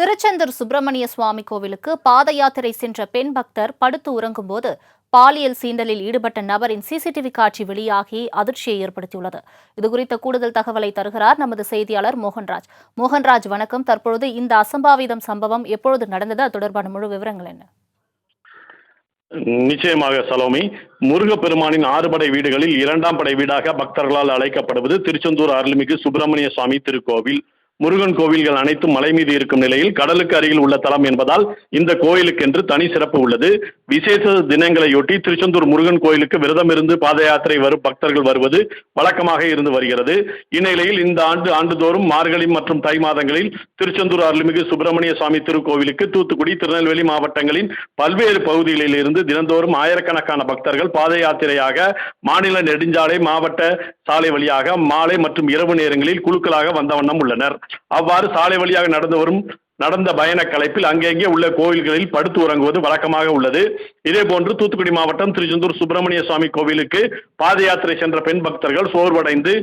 திருச்செந்தூர் சுப்பிரமணிய சுவாமி கோவிலுக்கு பாத யாத்திரை சென்ற பெண் பக்தர் படுத்து உறங்கும்போது பாலியல் சீண்டலில் ஈடுபட்ட நபரின் சிசிடிவி காட்சி வெளியாகி அதிர்ச்சியை ஏற்படுத்தியுள்ளது. இதுகுறித்த கூடுதல் தகவலை தருகிறார் நமது செய்தியாளர் மோகன்ராஜ். மோகன்ராஜ், வணக்கம். தற்பொழுது இந்த அசம்பாவிதம் சம்பவம் எப்பொழுது நடந்தது? அது தொடர்பான முழு விவரங்கள் என்ன? நிச்சயமாக சலோமி, முருகப்பெருமானின் 6 படை வீடுகளில் 2ஆம் படை வீடாக பக்தர்களால் அழைக்கப்படுவது திருச்செந்தூர் அருள்மிகு சுப்பிரமணிய சுவாமி திருக்கோவில். முருகன் கோவில்கள் அனைத்தும் மலை மீது இருக்கும் நிலையில் கடலுக்கு அருகில் உள்ள தலம் என்பதால் இந்த கோயிலுக்கென்று தனி சிறப்பு உள்ளது. விசேஷ தினங்களையொட்டி திருச்செந்தூர் முருகன் கோயிலுக்கு விரதம் இருந்து பாத யாத்திரை வரும் பக்தர்கள் வருவது வழக்கமாக இருந்து வருகிறது. இந்நிலையில் இந்த ஆண்டுதோறும் மார்கழி மற்றும் தை மாதங்களில் திருச்செந்தூர் அருள்மிகு சுப்பிரமணிய சுவாமி திருக்கோவிலுக்கு தூத்துக்குடி, திருநெல்வேலி மாவட்டங்களின் பல்வேறு பகுதிகளில் இருந்து தினந்தோறும் ஆயிரக்கணக்கான பக்தர்கள் பாத யாத்திரையாக மாநில நெடுஞ்சாலை, மாவட்ட சாலை வழியாக மாலை மற்றும் இரவு நேரங்களில் குழுக்களாக வந்த வண்ணம் உள்ளனர். அவ்வாறு சாலை வழியாக நடந்த பயண களைப்பில் அங்கங்கே உள்ள கோவில்களில் படுத்து உறங்குவது வழக்கமாக உள்ளது. இதேபோன்று தூத்துக்குடி மாவட்டம் திருச்செந்தூர் சுப்பிரமணிய சுவாமி கோவிலுக்கு பாத யாத்திரை சென்ற பெண் பக்தர்கள் சோர்வடைந்து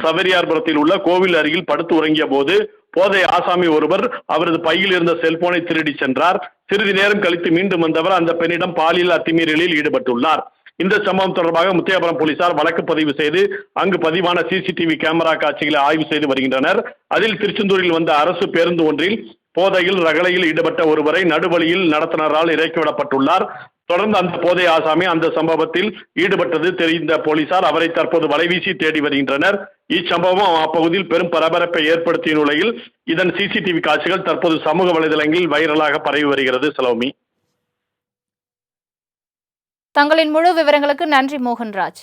சவேரியார்புரத்தில் உள்ள கோவில் அருகில் படுத்து உறங்கிய போது போதைய ஆசாமி ஒருவர் அவரது பையில் இருந்த செல்போனை திருடி சென்றார். சிறிது நேரம் கழித்து மீண்டும் வந்தவர் அந்த பெண்ணிடம் பாலியல் அத்துமீறலில் ஈடுபட்டுள்ளார். இந்த சம்பவம் தொடர்பாக முத்தியாபுரம் போலீசார் வழக்கு பதிவு செய்து அங்கு பதிவான சிசிடிவி கேமரா காட்சிகளை ஆய்வு செய்து வருகின்றனர். அதில் திருச்செந்தூரில் வந்த அரசு பேருந்து ஒன்றில் போதையில் ரகளையில் ஈடுபட்ட ஒருவரை நடுவழியில் நடத்துனரால் இறக்கிவிடப்பட்டுள்ளார். தொடர்ந்து அந்த போதை ஆசாமி அந்த சம்பவத்தில் ஈடுபட்டது தெரிந்த போலீசார் அவரை தற்போது வலைவீசி தேடி வருகின்றனர். இச்சம்பவம் அப்பகுதியில் பெரும் பரபரப்பை ஏற்படுத்திய நிலையில் இதன் சிசிடிவி காட்சிகள் தற்போது சமூக வலைதளங்களில் வைரலாக பரவி வருகிறது. சலோமி, தங்களின் முழு விவரங்களுக்கு நன்றி மோகன்ராஜ்.